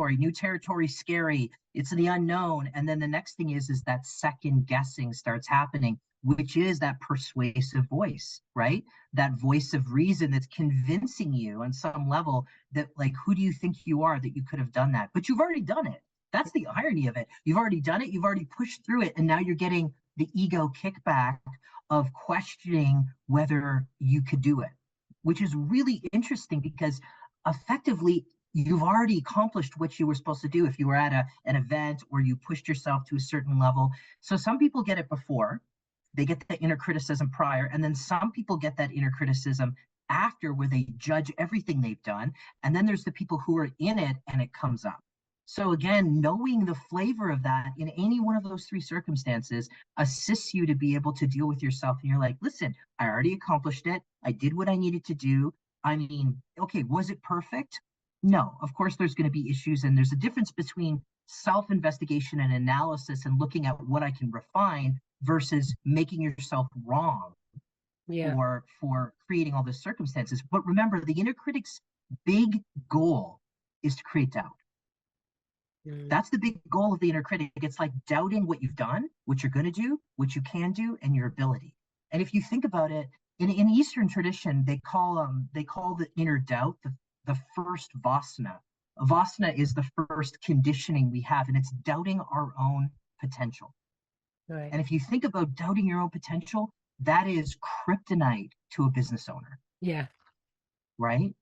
territory. New territory, scary. It's the unknown. And then the next thing is that second guessing starts happening, which is that persuasive voice, right? That voice of reason that's convincing you on some level that, like, who do you think you are that you could have done that? But you've already done it. That's the irony of it. You've already done it. You've already pushed through it. And now you're getting the ego kickback of questioning whether you could do it, which is really interesting because effectively you've already accomplished what you were supposed to do if you were at an event or you pushed yourself to a certain level. So some people get it before, they get the inner criticism prior, and then some people get that inner criticism after, where they judge everything they've done. And then there's the people who are in it and it comes up. So again, knowing the flavor of that in any one of those three circumstances assists you to be able to deal with yourself. And you're like, listen, I already accomplished it. I did what I needed to do. I mean, okay, was it perfect? No, of course there's going to be issues. And there's a difference between self-investigation and analysis and looking at what I can refine versus making yourself wrong for creating all those circumstances. But remember, the inner critic's big goal is to create doubt. That's the big goal of the inner critic. It's like doubting what you've done, what you're going to do, what you can do, and your ability. And if you think about it, in Eastern tradition, they call the inner doubt the first vasana. A vasana is the first conditioning we have, and it's doubting our own potential. Right. And if you think about doubting your own potential, that is kryptonite to a business owner. Yeah. Right?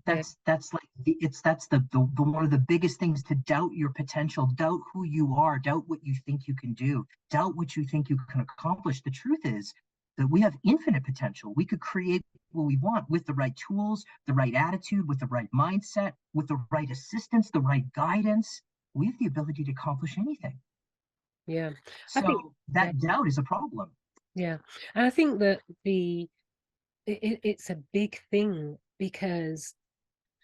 That's the one of the biggest things, to doubt your potential, doubt who you are, doubt what you think you can do, doubt what you think you can accomplish. The truth is that we have infinite potential. We could create what we want with the right tools, the right attitude, with the right mindset, with the right assistance, the right guidance. We have the ability to accomplish anything. Yeah. So I think that doubt is a problem. Yeah. And I think that it's a big thing, because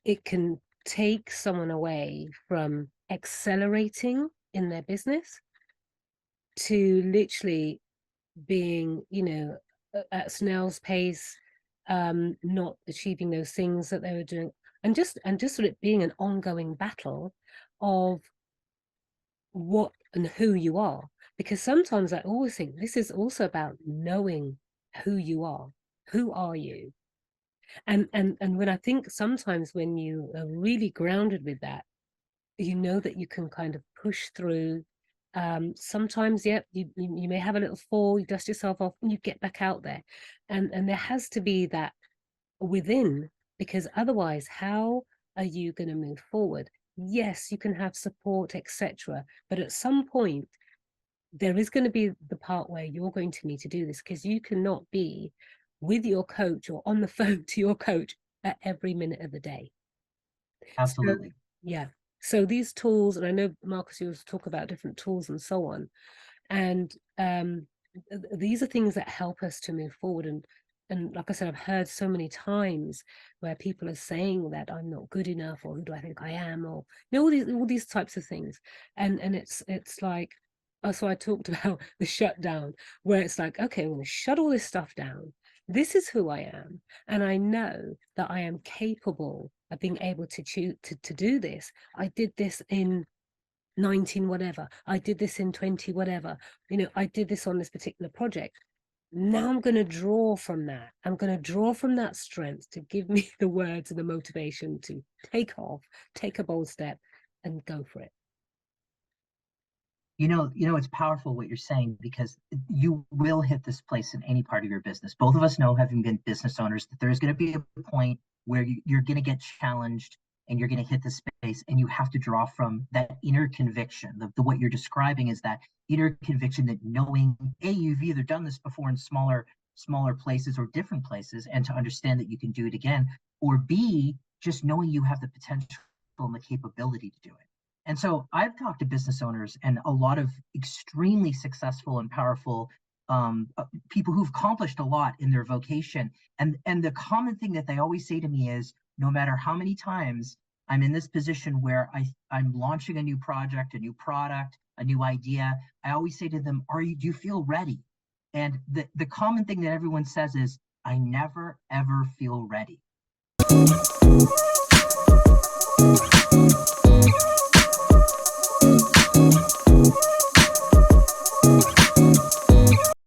it can take someone away from accelerating in their business to literally being, at snail's pace, not achieving those things that they were doing, and just sort of being an ongoing battle of what and who you are. Because sometimes I always think this is also about knowing who you are. Who are you? And when I think sometimes when you are really grounded with that, you know that you can kind of push through. Sometimes, you may have a little fall, you dust yourself off, and you get back out there. And there has to be that within, because otherwise, how are you going to move forward? Yes, you can have support, etc. But at some point, there is going to be the part where you're going to need to do this, because you cannot be with your coach or on the phone to your coach at every minute of the day. Absolutely. So these tools, and I know, Markus, you talk about different tools and so on, and these are things that help us to move forward. And like I said, I've heard so many times where people are saying that I'm not good enough, or who do I think I am, or all these types of things. And it's like, so I talked about the shutdown, where it's like, okay, I'm going to shut all this stuff down. This is who I am, and I know that I am capable of being able to do this. I did this in 19 whatever. I did this in 20 whatever. I did this on this particular project. Now I'm going to draw from that. I'm going to draw from that strength to give me the words and the motivation to take off, take a bold step, and go for it. It's powerful what you're saying, because you will hit this place in any part of your business. Both of us know, having been business owners, that there's going to be a point where you're going to get challenged and you're going to hit the space, and you have to draw from that inner conviction. The what you're describing is that inner conviction, that knowing, A, you've either done this before in smaller places or different places, and to understand that you can do it again, or B, just knowing you have the potential and the capability to do it. And so I've talked to business owners and a lot of extremely successful and powerful people who've accomplished a lot in their vocation. And the common thing that they always say to me is, no matter how many times I'm in this position where I'm launching a new project, a new product, a new idea, I always say to them, do you feel ready? And the common thing that everyone says is, I never, ever feel ready.